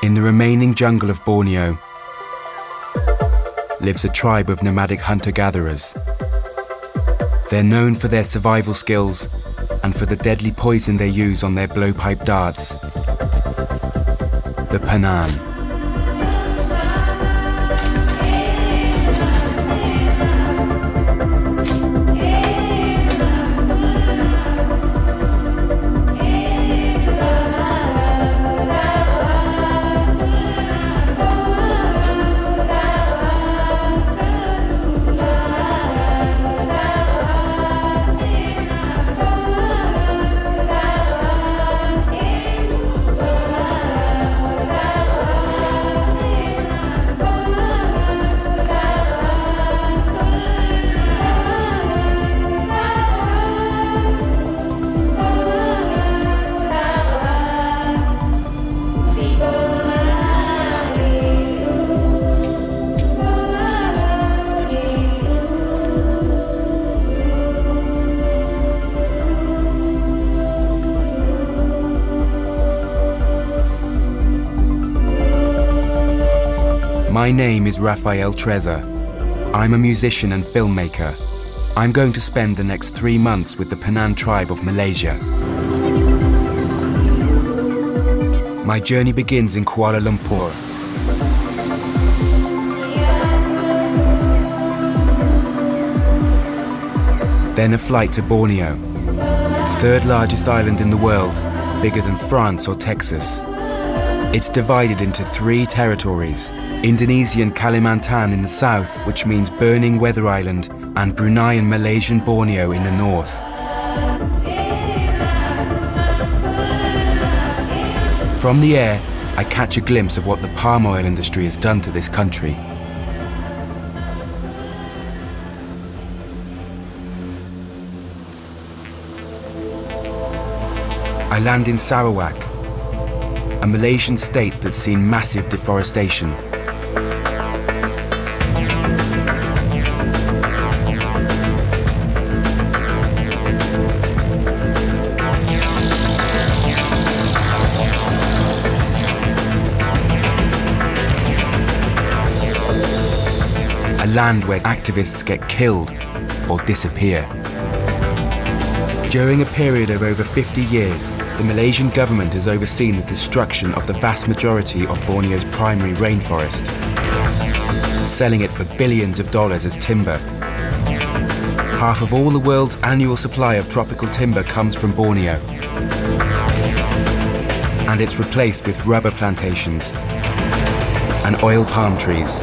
In the remaining jungle of Borneo lives a tribe of nomadic hunter-gatherers. They're known for their survival skills and for the deadly poison they use on their blowpipe darts, the Panan. My name is Rafael Treza. I'm a musician and filmmaker. I'm going to spend the next 3 months with the Panan tribe of Malaysia. My journey begins in Kuala Lumpur. Then a flight to Borneo, the third largest island in the world, bigger than France or Texas. It's divided into 3 territories: Indonesian Kalimantan in the south, which means burning weather island, and Brunei and Malaysian Borneo in the north. From the air, I catch a glimpse of what the palm oil industry has done to this country. I land in Sarawak, a Malaysian state that's seen massive deforestation. A land where activists get killed or disappear. During a period of over 50 years, the Malaysian government has overseen the destruction of the vast majority of Borneo's primary rainforest, selling it for billions of dollars as timber. Half of all the world's annual supply of tropical timber comes from Borneo, and it's replaced with rubber plantations and oil palm trees,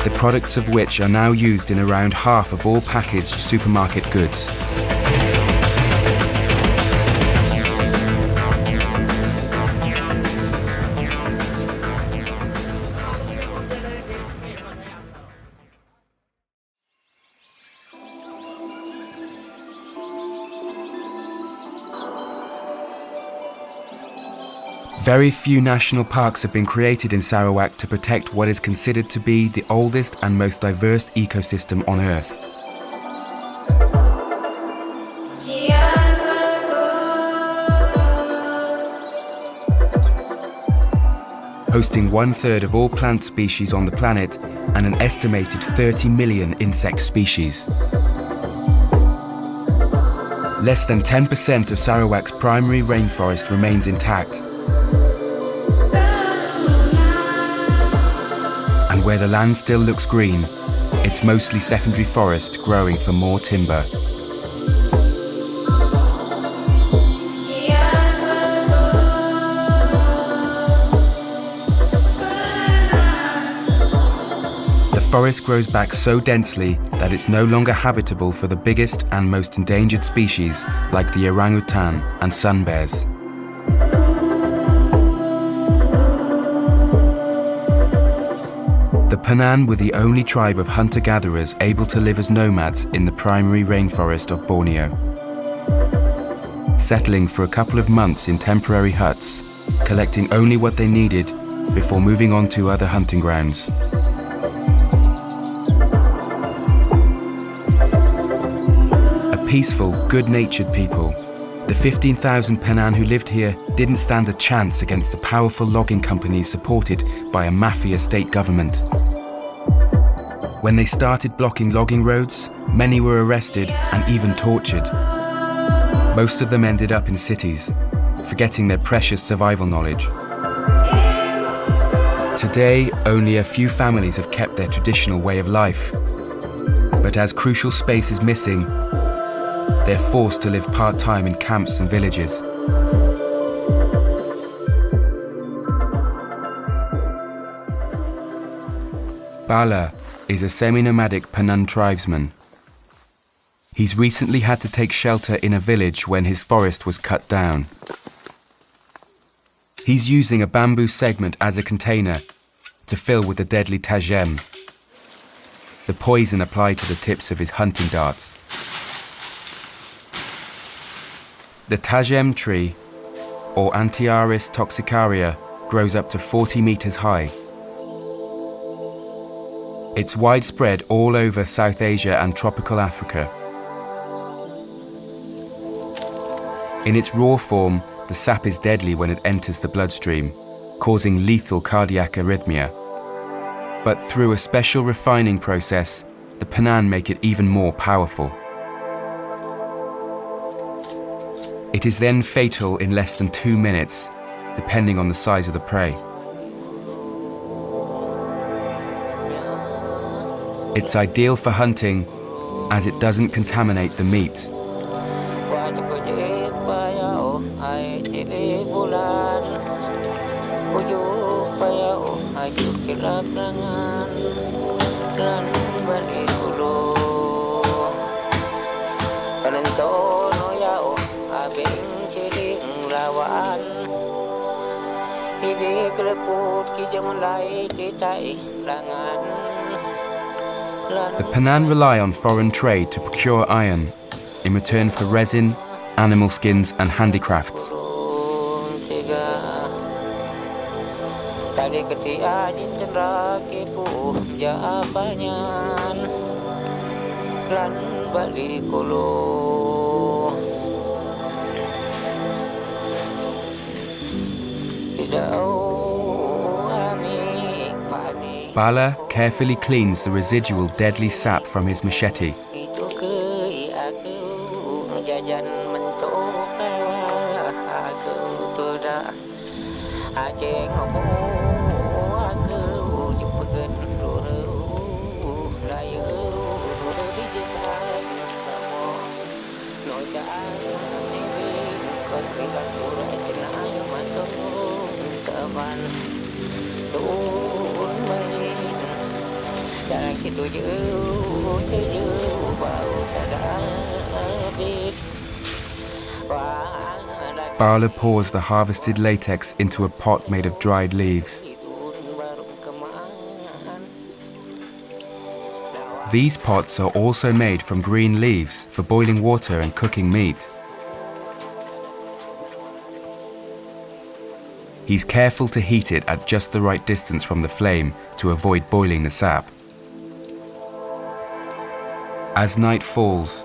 the products of which are now used in around half of all packaged supermarket goods. Very few national parks have been created in Sarawak to protect what is considered to be the oldest and most diverse ecosystem on Earth. Hosting 1/3 of all plant species on the planet and an estimated 30 million insect species. Less than 10% of Sarawak's primary rainforest remains intact. And where the land still looks green, it's mostly secondary forest growing for more timber. The forest grows back so densely that it's no longer habitable for the biggest and most endangered species like the orangutan and sun bears. The Panan were the only tribe of hunter-gatherers able to live as nomads in the primary rainforest of Borneo, settling for a couple of months in temporary huts, collecting only what they needed before moving on to other hunting grounds. A peaceful, good-natured people, The 15,000 Penan who lived here didn't stand a chance against the powerful logging companies supported by a mafia state government. When they started blocking logging roads, many were arrested and even tortured. Most of them ended up in cities, forgetting their precious survival knowledge. Today, only a few families have kept their traditional way of life. But as crucial space is missing, they're forced to live part-time in camps and villages. Bala is a semi-nomadic Penan tribesman. He's recently had to take shelter in a village when his forest was cut down. He's using a bamboo segment as a container to fill with the deadly tajem, the poison applied to the tips of his hunting darts. The tajem tree, or Antiaris toxicaria, grows up to 40 meters high. It's widespread all over South Asia and tropical Africa. In its raw form, the sap is deadly when it enters the bloodstream, causing lethal cardiac arrhythmia. But through a special refining process, the Penan make it even more powerful. It is then fatal in less than 2 minutes, depending on the size of the prey. It's ideal for hunting, as it doesn't contaminate the meat. The Penan rely on foreign trade to procure iron in return for resin, animal skins and handicrafts. Bala carefully cleans the residual deadly sap from his machete. Bala pours the harvested latex into a pot made of dried leaves. These pots are also made from green leaves for boiling water and cooking meat. He's careful to heat it at just the right distance from the flame to avoid boiling the sap. As night falls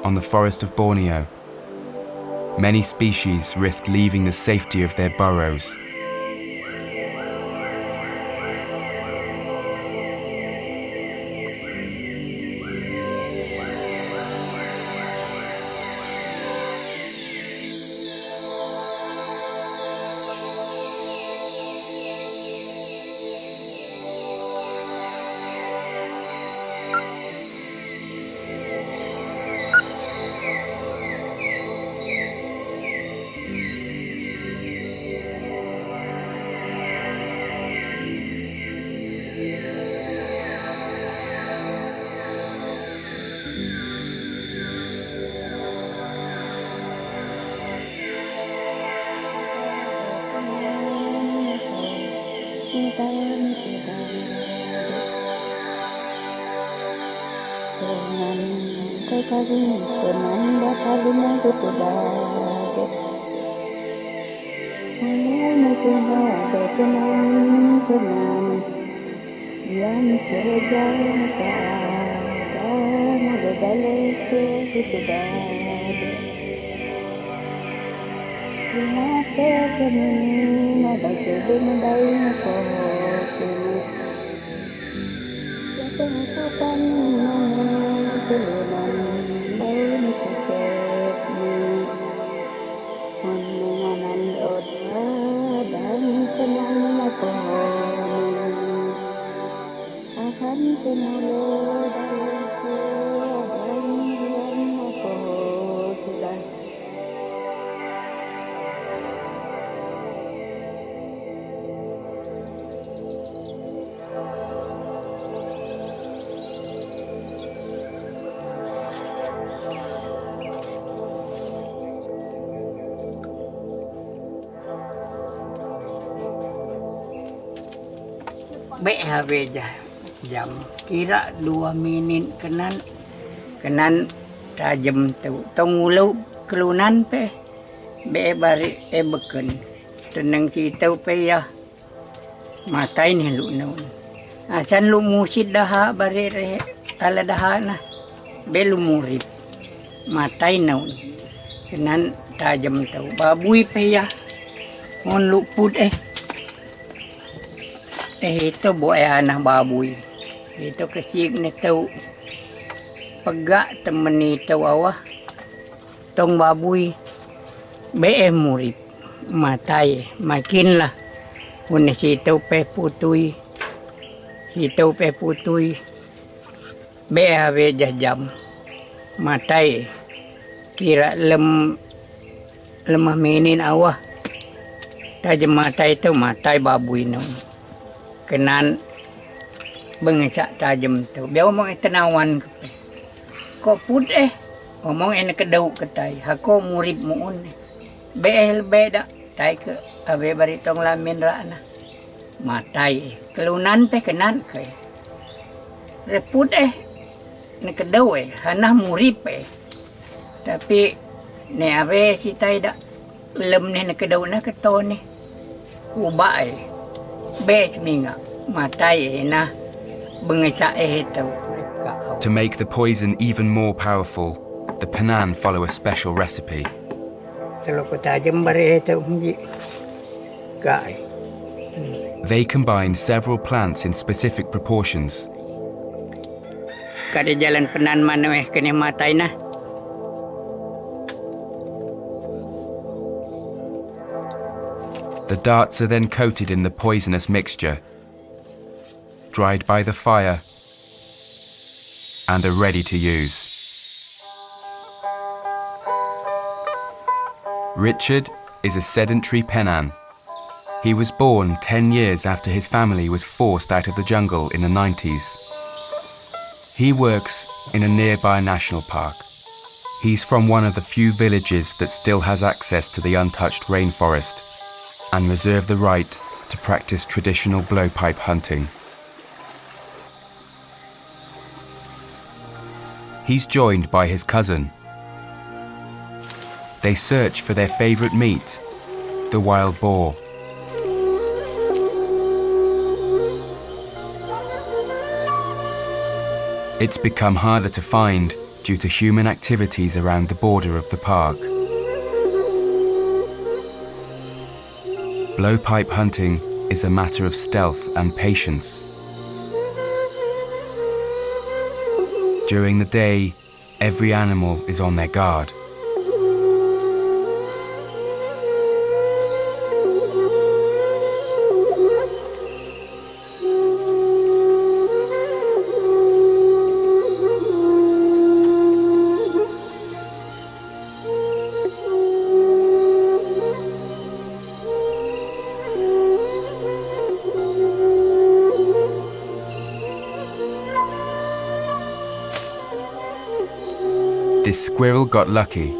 on the forest of Borneo, many species risk leaving the safety of their burrows. Be jam kira 2 minit kenan tajam tu tong ulu kelunan pe be bari beken tenang kita pe ya matai ni lu naun asan lu musid dah bari re ala dah na be lu murid matai naun kenan tajam tu babui pe ya on lu put itu buat anak babuy. Itu kesik ni tahu pegak temen itu awah tong babuy be murid matai makin lah pun situ pe putui be ave jam matai kira lemah minin awah tajam matai itu matai babuy no kenan bengsa tajam tu biar omong tenawan ko put omong enak kedau ketai hako murid muun be beda tai ke ave bari tong lamin ra na matai kelunan pe kenan ke reput ne kedau hanah murid pe tapi ne ave si tai da lem ne kedau na keto ne kuba To make the poison even more powerful, the Penan follow a special recipe. They combine several plants in specific proportions. Kada jalan Penan mana kena matai na. The darts are then coated in the poisonous mixture, dried by the fire, and are ready to use. Richard is a sedentary Penan. He was born 10 years after his family was forced out of the jungle in the 90s. He works in a nearby national park. He's from one of the few villages that still has access to the untouched rainforest and reserve the right to practice traditional blowpipe hunting. He's joined by his cousin. They search for their favorite meat, the wild boar. It's become harder to find due to human activities around the border of the park. Blowpipe hunting is a matter of stealth and patience. During the day, every animal is on their guard. This squirrel got lucky.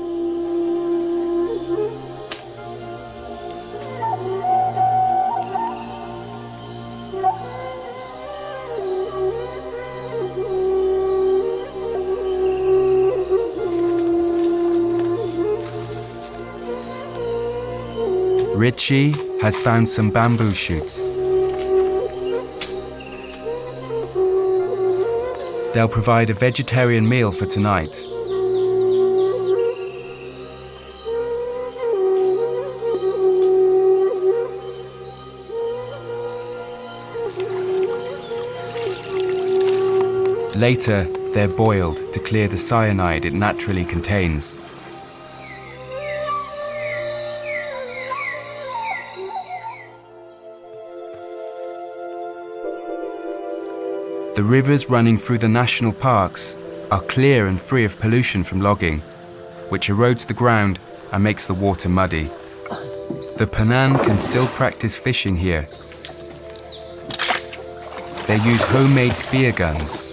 Richie has found some bamboo shoots. They'll provide a vegetarian meal for tonight. Later, they're boiled to clear the cyanide it naturally contains. The rivers running through the national parks are clear and free of pollution from logging, which erodes the ground and makes the water muddy. The Penan can still practice fishing here. They use homemade spear guns.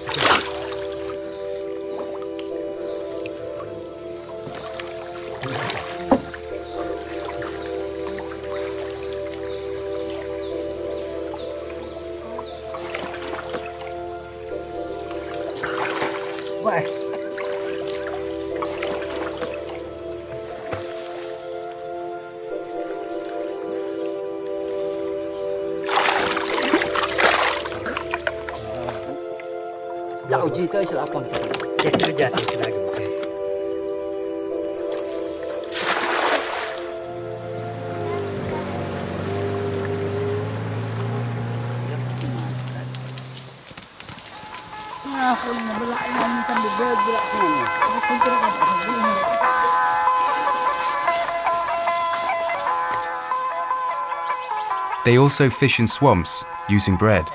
They also fish in swamps using bread.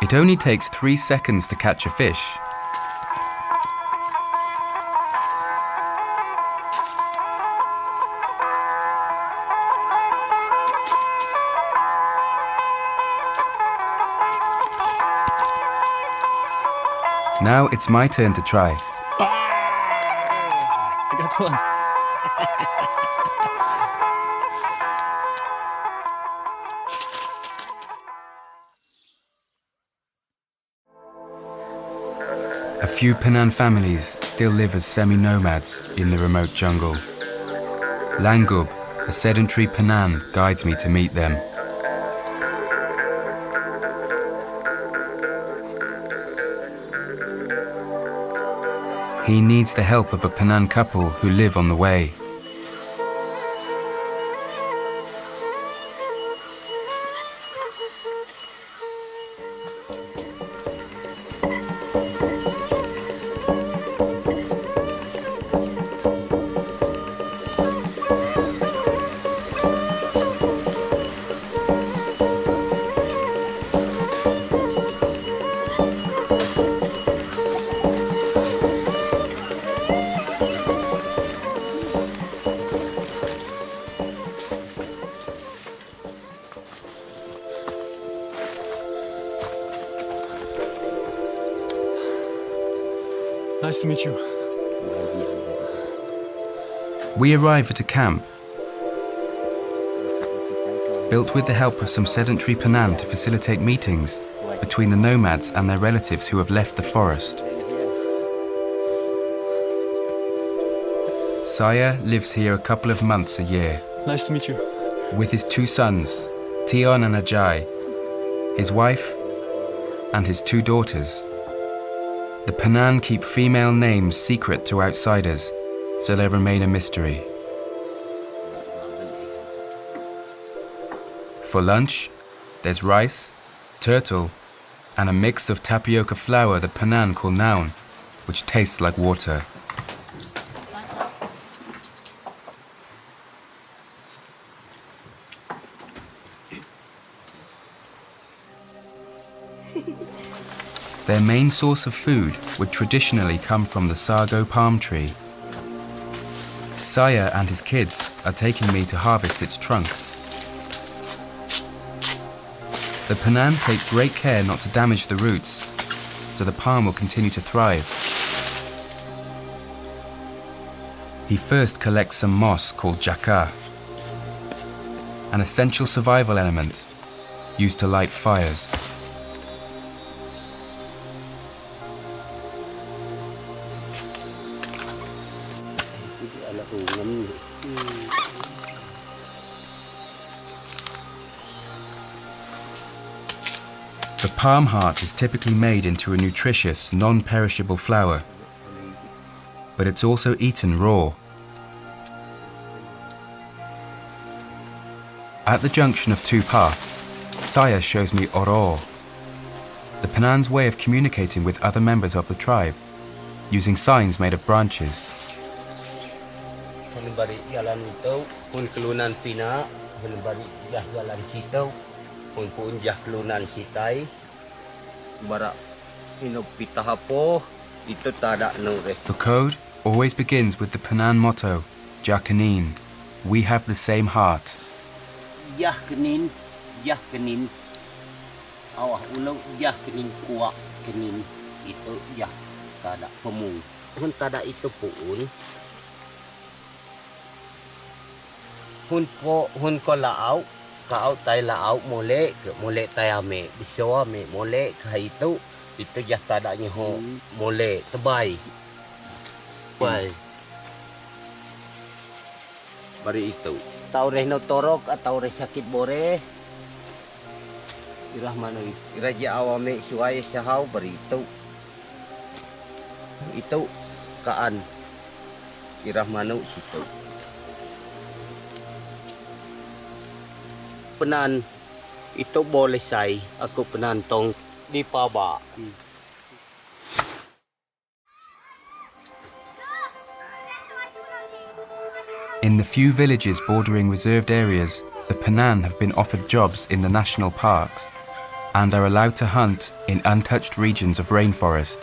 It only takes 3 seconds to catch a fish. Now it's my turn to try. I got one. A few Penan families still live as semi-nomads in the remote jungle. Langub, a sedentary Penan, guides me to meet them. He needs the help of a Penan couple who live on the way. Nice to meet you. We arrive at a camp built with the help of some sedentary Penan to facilitate meetings between the nomads and their relatives who have left the forest. Saya lives here a couple of months a year. Nice to meet you. With his 2 sons, Tion and Ajay, his wife, and his 2 daughters. The Penan keep female names secret to outsiders, so they remain a mystery. For lunch, there's rice, turtle, and a mix of tapioca flour the Penan call naun, which tastes like water. Their main source of food would traditionally come from the sago palm tree. Saya and his kids are taking me to harvest its trunk. The Penan take great care not to damage the roots, so the palm will continue to thrive. He first collects some moss called jaka, an essential survival element used to light fires. The palm heart is typically made into a nutritious, non-perishable flour, but it's also eaten raw. At the junction of 2 paths, Saya shows me oro, the Penan's way of communicating with other members of the tribe, using signs made of branches. Balik jalan itu, pun kelunan pina, pun balik jalan situ, pun jah kelunan sitai, barak pita hapo, itu tak ada nure. The code always begins with the Penan motto, Jakanin, we have the same heart. Jah kenin, awah ulau jah kenin kuak kenin, itu jah tak ada pemung. Pun tak ada itu pun. Hun ko laau, kau tay laau mole tay ame, biso ame mole kah itu jah tak ada nyeho mole tebai. Bai. Bari itu. Tau reh no torok atau reh sakit bore. Irah mano irah ja awame suai sahau bari itu. Itu kaan. Irah mano situ. Penan itu boleh say, aku penan tong di paba. In the few villages bordering reserved areas, the Penan have been offered jobs in the national parks and are allowed to hunt in untouched regions of rainforest.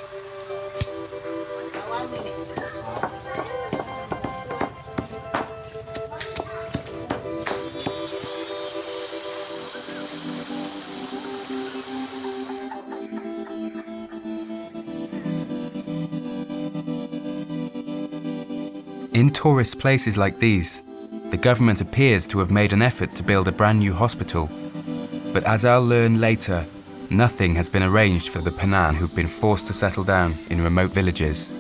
In tourist places like these, the government appears to have made an effort to build a brand new hospital. But as I'll learn later, nothing has been arranged for the Penan who've been forced to settle down in remote villages.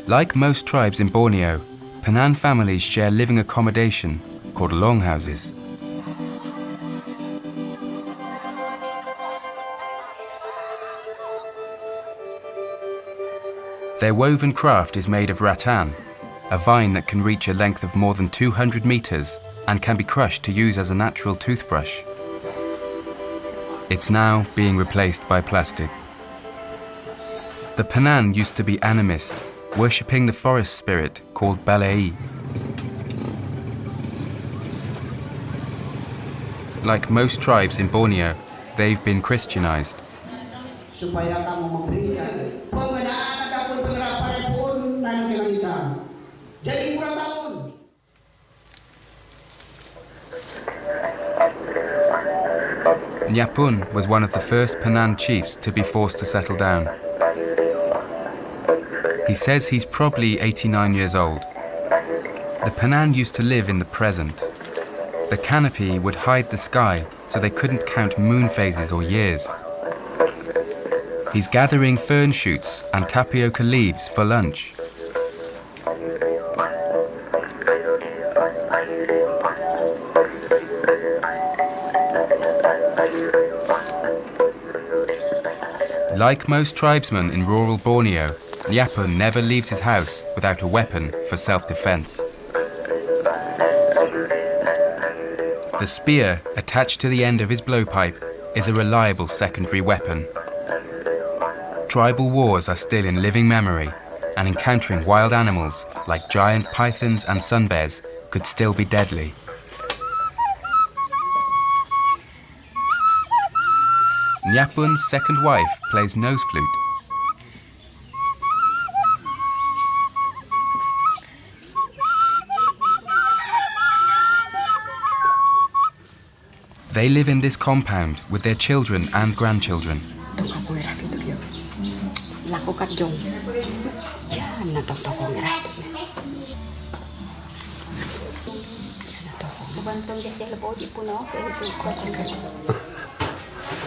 Like most tribes in Borneo, Penan families share living accommodation called longhouses. Their woven craft is made of rattan, a vine that can reach a length of more than 200 meters and can be crushed to use as a natural toothbrush. It's now being replaced by plastic. The Penan used to be animist, worshipping the forest spirit called Balei. Like most tribes in Borneo, they've been Christianized. Supaya kamu memberikan pengenaan ataupun penerapan pun nanti kita. Jadi kurang tahun. Nyapun was one of the first Penan chiefs to be forced to settle down. He says he's probably 89 years old. The Penan used to live in the present. The canopy would hide the sky so they couldn't count moon phases or years. He's gathering fern shoots and tapioca leaves for lunch. Like most tribesmen in rural Borneo, Nyapun never leaves his house without a weapon for self-defense. The spear attached to the end of his blowpipe is a reliable secondary weapon. Tribal wars are still in living memory, and encountering wild animals like giant pythons and sun bears could still be deadly. Nyapun's second wife plays nose flute. They live in this compound with their children and grandchildren.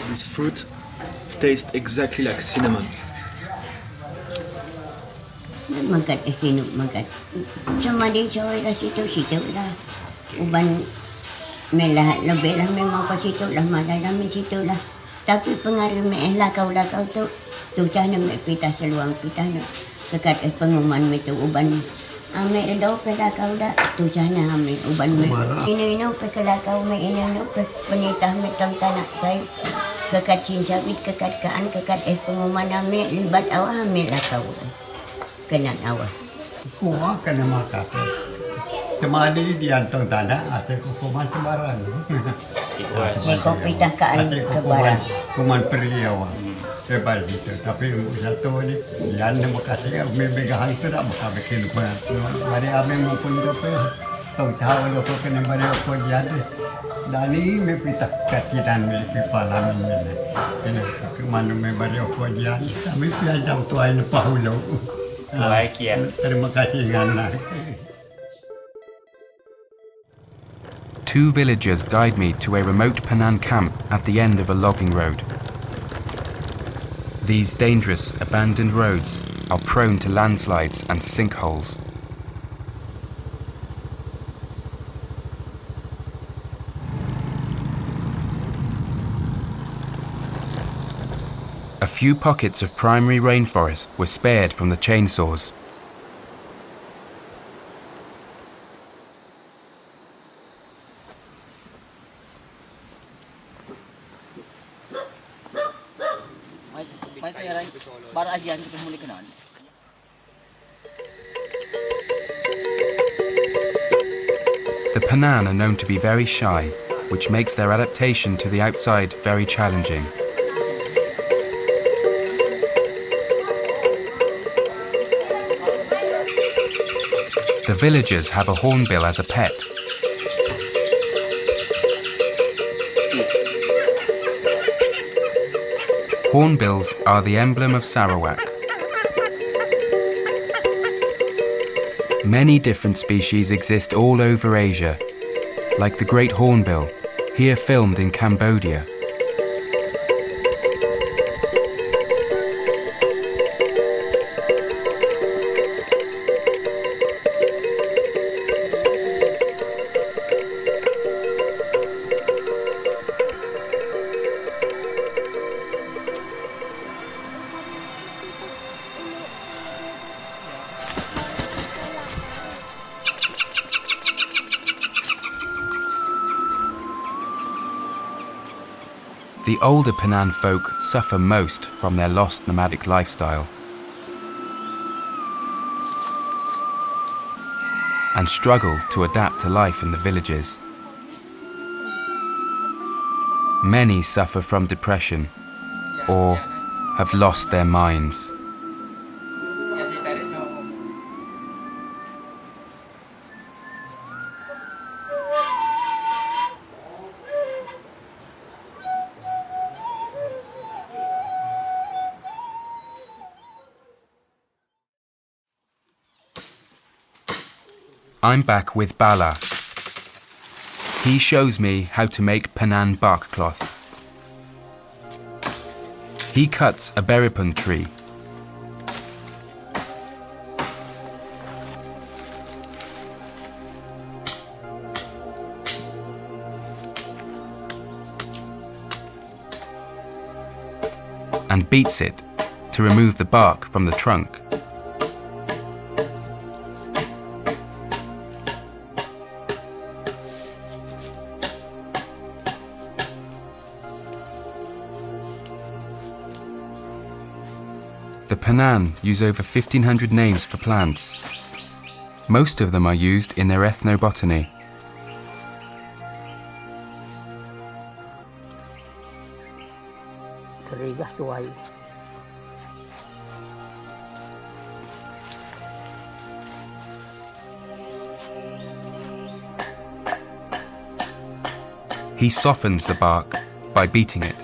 This fruit tastes exactly like cinnamon. Magat hinuk magat. Sama dia cawai dah situ lah. Uban melah lebih lah memang pas situ lah malai lah main situ lah. Tapi pengaruh lah kau tu cahnya mek pita seluang pita nak dekat pengumuman itu uban Ame daw pelakaw da. Tu sana ame uban me. Ino pe pelakaw me ino pe penitah me tang tanak kai. Kekat cincawit kekat kaan kekat pengumuman ame libat awak ame lakaw. Kenan awak. Semua kena makan. Semadi di antong tanah ada hukuman sembarang. Kau pitah kaan kebarang. Hukuman periawan. Sebab itu. Tapi satu ni, dia nak makasih. Memegang itu tak makasih bikin lupa. Mari kami maupun apa. Tahu tahu lupa kena mari apa jadi. Dan ini mepitah katiran mepipalan ini. Ini kemana mari apa jadi. Kami piajam tuan pahulu. Baik ya. Terima kasih Ngana. Two villagers guide me to a remote Penan camp at the end of a logging road. These dangerous, abandoned roads are prone to landslides and sinkholes. A few pockets of primary rainforest were spared from the chainsaws. The Penan are known to be very shy, which makes their adaptation to the outside very challenging. The villagers have a hornbill as a pet. Hornbills are the emblem of Sarawak. Many different species exist all over Asia, like the great hornbill, here filmed in Cambodia. The older Penan folk suffer most from their lost nomadic lifestyle and struggle to adapt to life in the villages. Many suffer from depression or have lost their minds. I'm back with Bala. He shows me how to make Penan bark cloth. He cuts a beripun tree. And beats it to remove the bark from the trunk. The Penan use over 1,500 names for plants. Most of them are used in their ethnobotany. He softens the bark by beating it.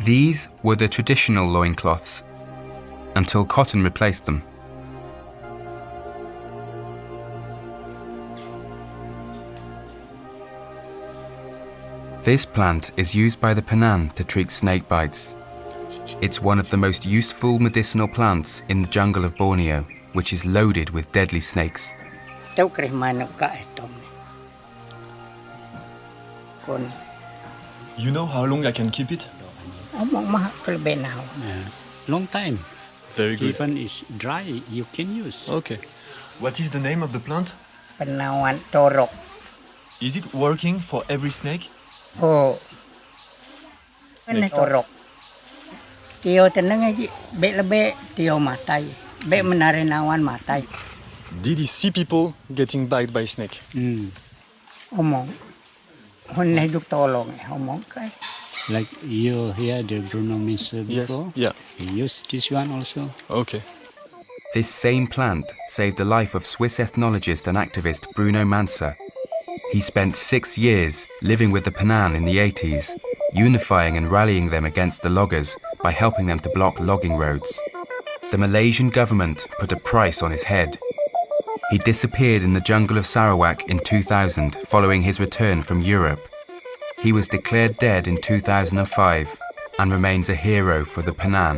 These were the traditional loincloths, until cotton replaced them. This plant is used by the Penan to treat snake bites. It's one of the most useful medicinal plants in the jungle of Borneo, which is loaded with deadly snakes. คน You know how long I can keep it? เอามองมาก็เลยเป็นเอา Long time. Very good. Even it's dry, you can use. Okay. What is the name of the plant? เป็นนาวันโตรก Is it working for every snake? โอ้เป็นโตรกเตียวแต่นั่งไงเบะละเบะเตียวมาไตเบะมันอะไรนาวันมาไต Did he see people getting bite by snake? เอามองคนในลูกโตลงเอามองใกล้ Like you hear the Bruno Mincer Yes. before? Yeah. He used this one also. Okay. This same plant saved the life of Swiss ethnologist and activist Bruno Manser. He spent 6 years living with the Panan in the 80s, unifying and rallying them against the loggers by helping them to block logging roads. The Malaysian government put a price on his head. He disappeared in the jungle of Sarawak in 2000 following his return from Europe. He was declared dead in 2005 and remains a hero for the Panan.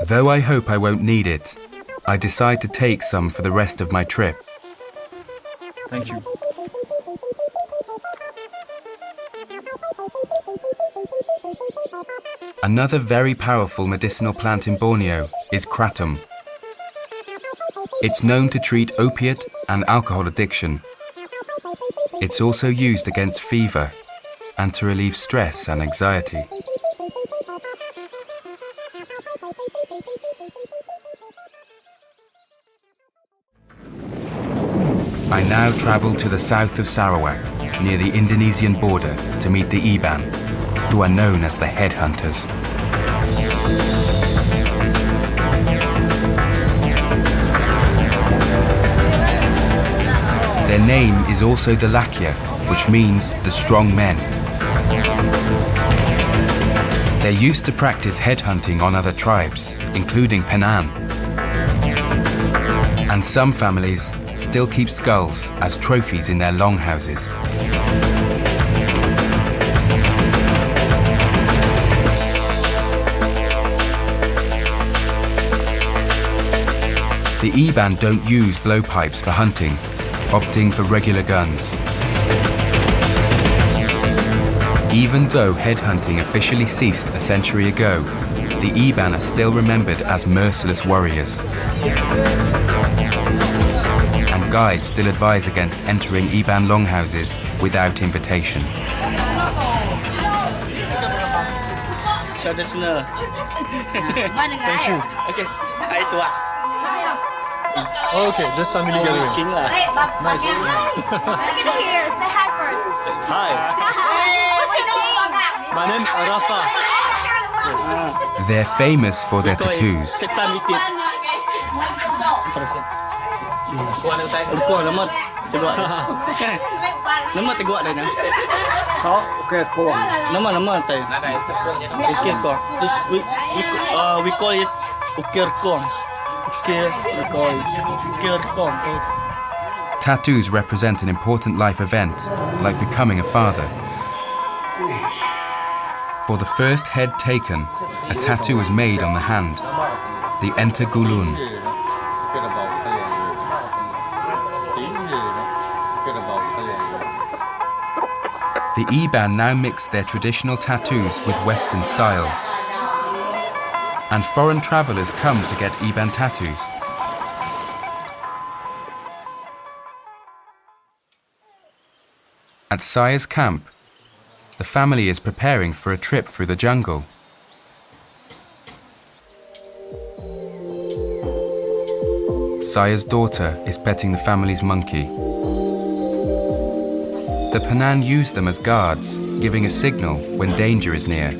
Though I hope I won't need it, I decide to take some for the rest of my trip. Thank you. Another very powerful medicinal plant in Borneo is kratom. It's known to treat opiate and alcohol addiction. It's also used against fever and to relieve stress and anxiety. I now travel to the south of Sarawak, near the Indonesian border, to meet the Iban, who are known as the headhunters. Their name is also the Lakya, which means the strong men. They're used to practice headhunting on other tribes, including Panan. And some families still keep skulls as trophies in their longhouses. The Iban don't use blowpipes for hunting, opting for regular guns. Even though headhunting officially ceased a century ago, the Iban are still remembered as merciless warriors. And guides still advise against entering Iban longhouses without invitation. Traditional. Thank you. Okay, hai tua. Okay, just family gathering. King lah. Nice. Look at here. Say hi first. Hi, What's your name? my name is Rafa. They're famous for their tattoos. Kuah lemot. Tegak. Lemot tegak dah ni. Okay, cool. Lemot tay. Ukir kuah. This we call it ukir kuah. Ukir we call it ukir kuah. Tattoos represent an important life event, like becoming a father. For the first head taken, a tattoo is made on the hand, the enter gulun. The Iban now mix their traditional tattoos with Western styles. And foreign travellers come to get Iban tattoos. At Saya's camp, the family is preparing for a trip through the jungle. Saya's daughter is petting the family's monkey. The Panan use them as guards, giving a signal when danger is near.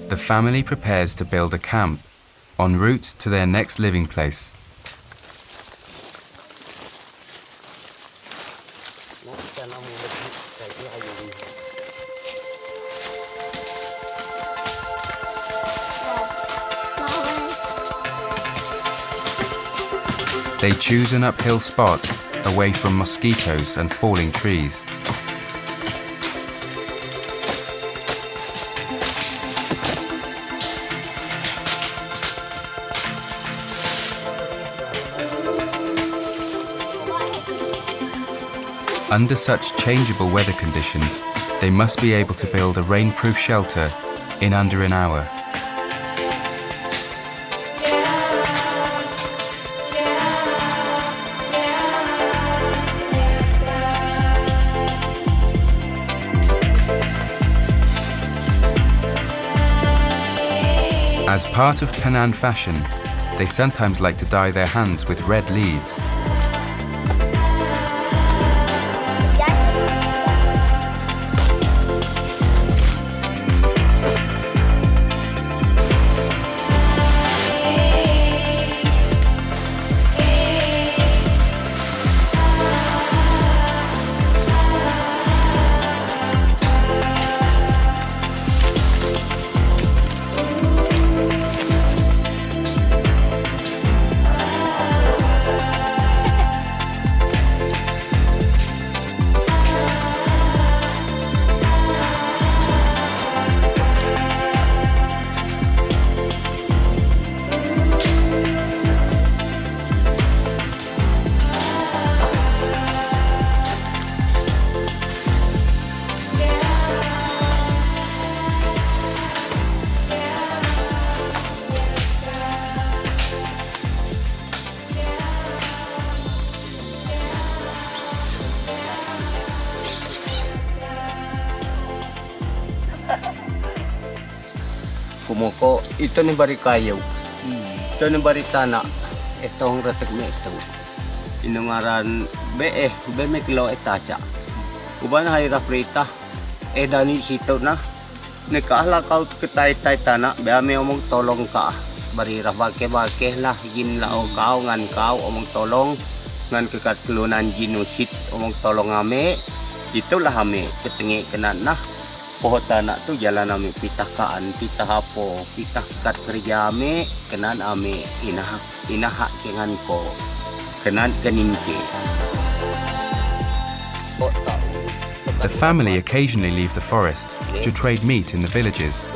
The family prepares to build a camp en route to their next living place. They choose an uphill spot away from mosquitoes and falling trees. Under such changeable weather conditions, they must be able to build a rainproof shelter in under an hour. As part of Penang fashion, they sometimes like to dye their hands with red leaves. Kumoko, ito ni bari kayo. Ito ni bari tana. Itong ratig na ito. Inungaran, be me kilo etasya. Uban hay rafrita. Dani sito na. Nekaala kau ketay-tay tana. Be ame omong tolong ka. Bari rafake-bake lah. Jin lao kau ngan kau omong tolong. Ngan kekatlunan jinusit omong tolong ame. Itulah ame ketengi kenan nah. Pohon tanah tu jalan ame pitah kaan, pitah hapo, pitah kat kerja ame, kenan ame inahak kengan ko, kenan keningke. The family occasionally leave the forest to trade meat in the villages,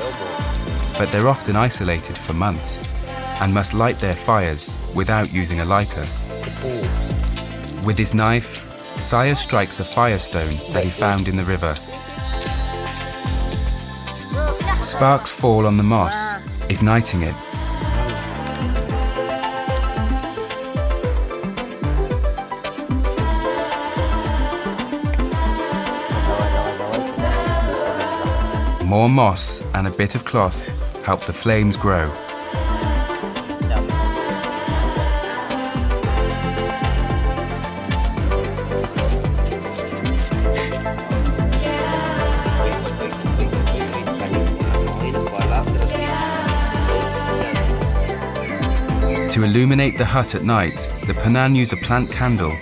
but they're often isolated for months and must light their fires without using a lighter. With his knife, Saya strikes a firestone that he found in the river. Sparks fall on the moss, igniting it. More moss and a bit of cloth help the flames grow. To illuminate the hut at night, the Penang use a plant candle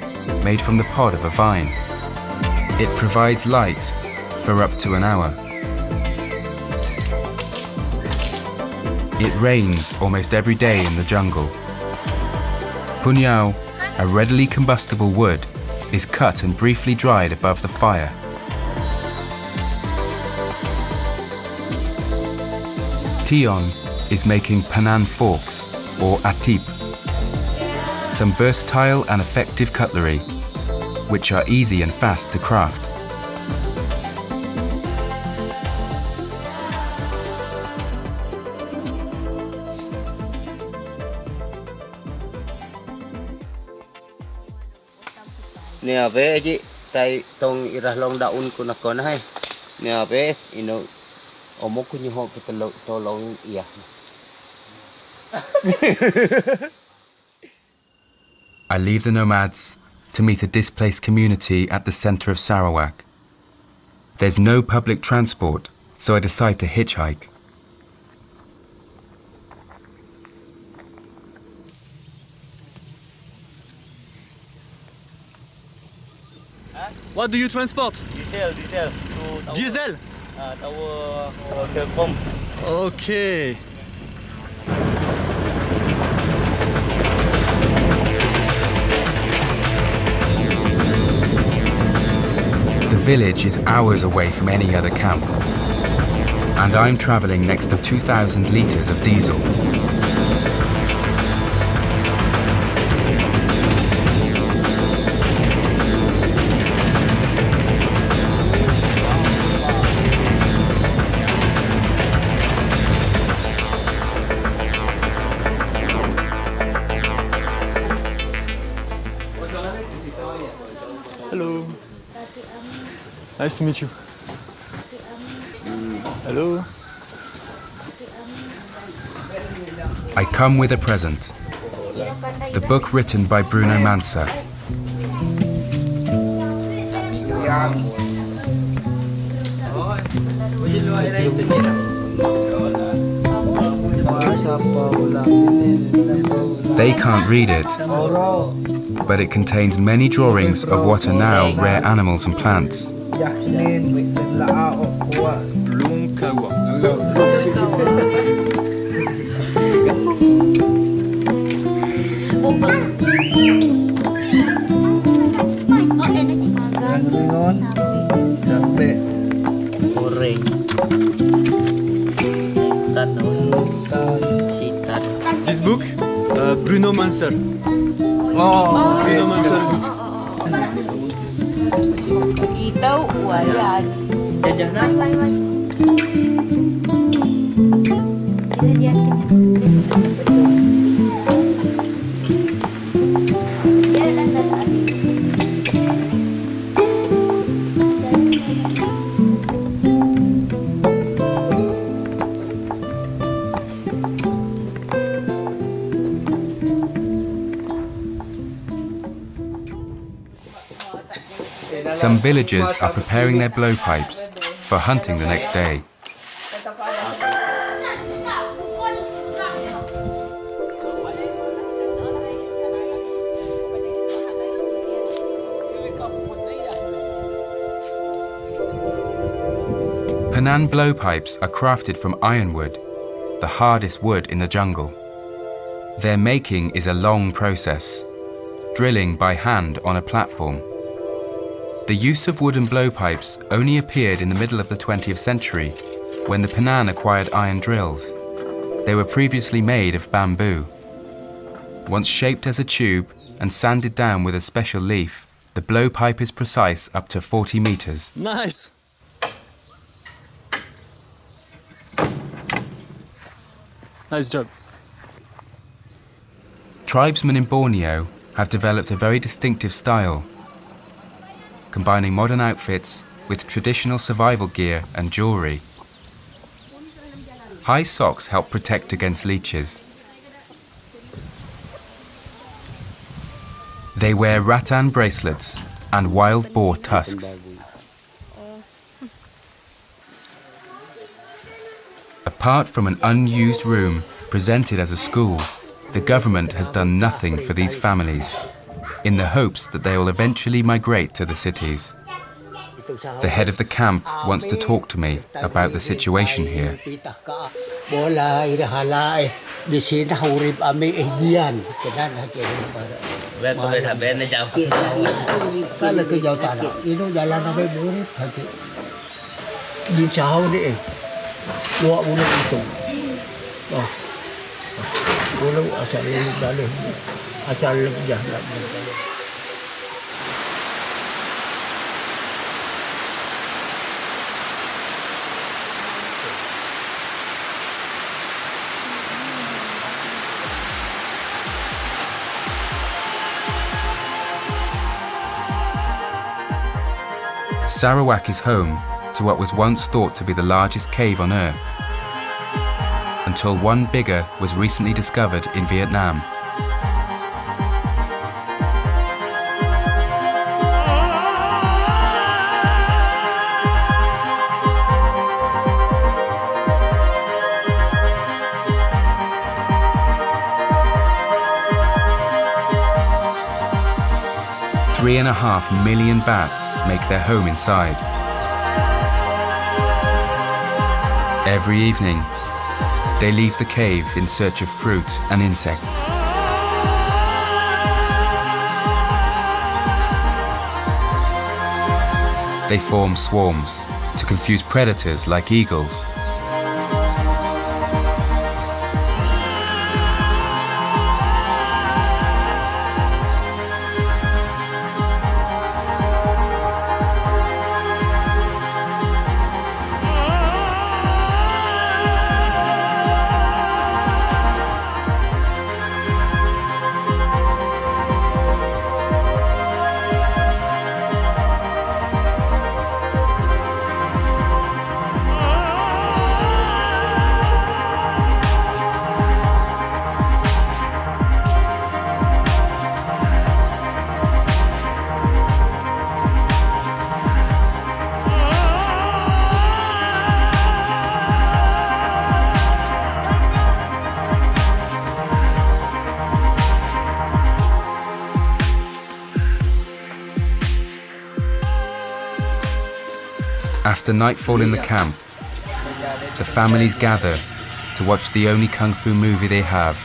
made from the pod of a vine. It provides light for up to an hour. It rains almost every day in the jungle. Punyao, a readily combustible wood, is cut and briefly dried above the fire. Tion is making Penang forks, or atip, some versatile and effective cutlery, which are easy and fast to craft. Ni abe ji tai tong irah long daun ko na ko na hay. Ni abe ino omok ko nyo ho tolong iya. I leave the nomads to meet a displaced community at the center of Sarawak. There's no public transport, so I decide to hitchhike. What do you transport? Diesel. Diesel? Tower Telkom. Okay. village is hours away from any other camp, and I'm traveling next to 2,000 litres of diesel. Hello. Nice to meet you. Hello. I come with a present. The book written by Bruno Mansa. They can't read it, but it contains many drawings of what are now rare animals and plants. This book, Bruno Mansa. Oh, Bruno Mansa. Ito, wala. Some villagers are preparing their blowpipes for hunting the next day. Penan blowpipes are crafted from ironwood, the hardest wood in the jungle. Their making is a long process, drilling by hand on a platform. The use of wooden blowpipes only appeared in the middle of the 20th century, when the Penan acquired iron drills. They were previously made of bamboo. Once shaped as a tube and sanded down with a special leaf, the blowpipe is precise up to 40 meters. Nice. Nice job. Tribesmen in Borneo have developed a very distinctive style, combining modern outfits with traditional survival gear and jewelry. High socks help protect against leeches. They wear rattan bracelets and wild boar tusks. Apart from an unused room presented as a school, the government has done nothing for these families, in the hopes that they will eventually migrate to the cities. The head of the camp wants to talk to me about the situation here. Sarawak is home to what was once thought to be the largest cave on Earth, until one bigger was recently discovered in Vietnam. $3.5 million bats make their home inside. Every evening, they leave the cave in search of fruit and insects. they form swarms to confuse predators like eagles. After nightfall in the camp, the families gather to watch the only kung fu movie they have.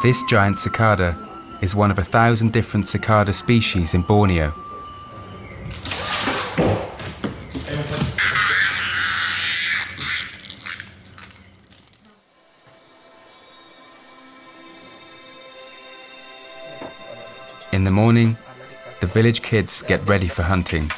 This giant cicada is one of 1,000 different cicada species in Borneo. In the morning, the village kids get ready for hunting.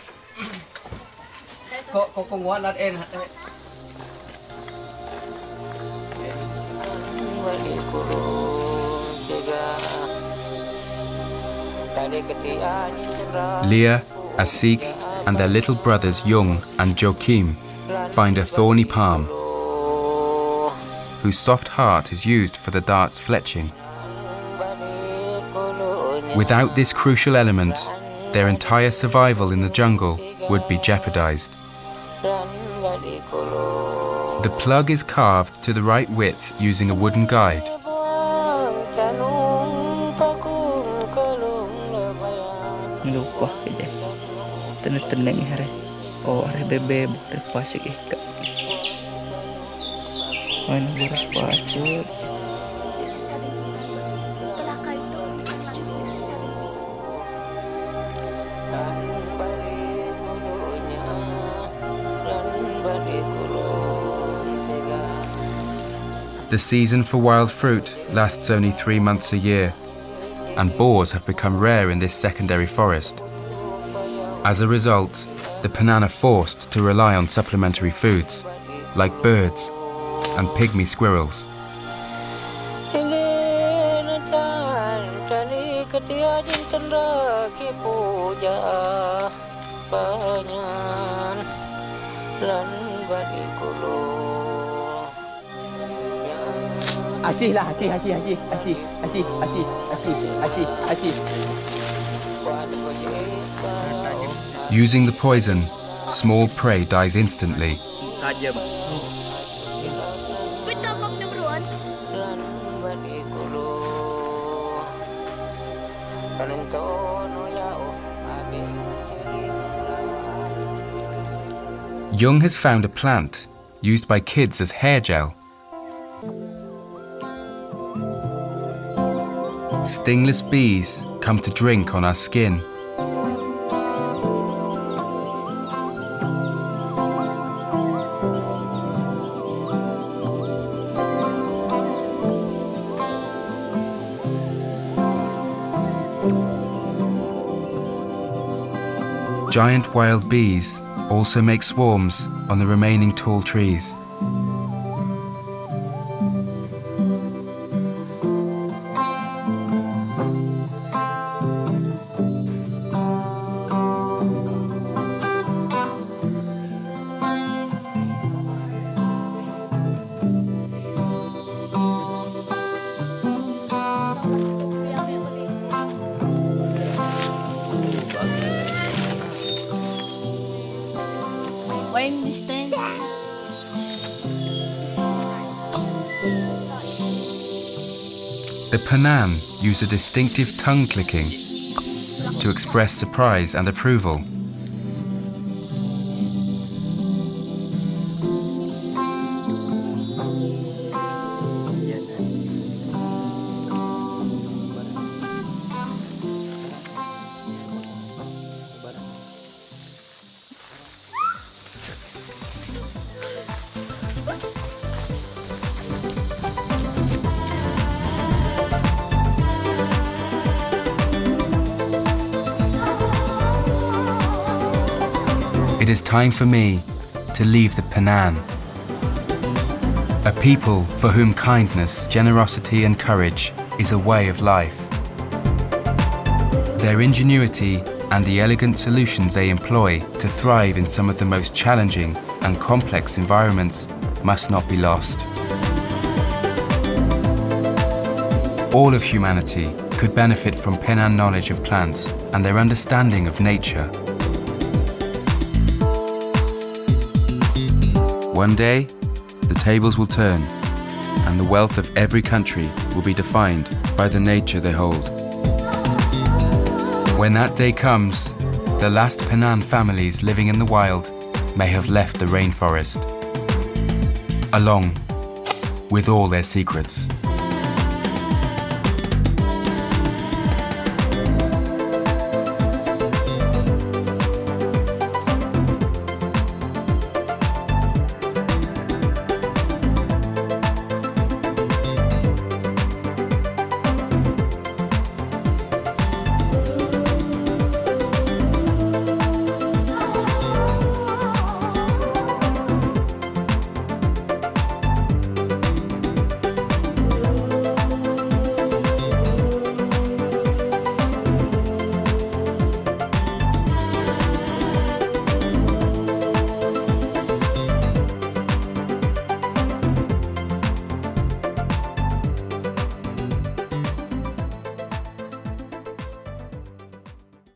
Leah, Asik, and their little brothers Jung and Joachim find a thorny palm, whose soft heart is used for the dart's fletching. Without this crucial element, their entire survival in the jungle would be jeopardized. The plug is carved to the right width using a wooden guide. Lupa aja. Tenang hari. Oh, hari bebe boleh pasik ikat. Mana boleh pasik. The season for wild fruit lasts only 3 months a year, and boars have become rare in this secondary forest. As a result, the Penan are forced to rely on supplementary foods, like birds and pygmy squirrels. Asih lah, asih. Using the poison, small prey dies instantly. Jung has found a plant used by kids as hair gel. Stingless bees come to drink on our skin. Giant wild bees also make swarms on the remaining tall trees. The Penan use a distinctive tongue clicking to express surprise and approval. it is time for me to leave the Penang. A people for whom kindness, generosity and courage is a way of life. Their ingenuity and the elegant solutions they employ to thrive in some of the most challenging and complex environments must not be lost. All of humanity could benefit from Penang knowledge of plants and their understanding of nature. One day, the tables will turn, and the wealth of every country will be defined by the nature they hold. When that day comes, the last Penang families living in the wild may have left the rainforest, along with all their secrets.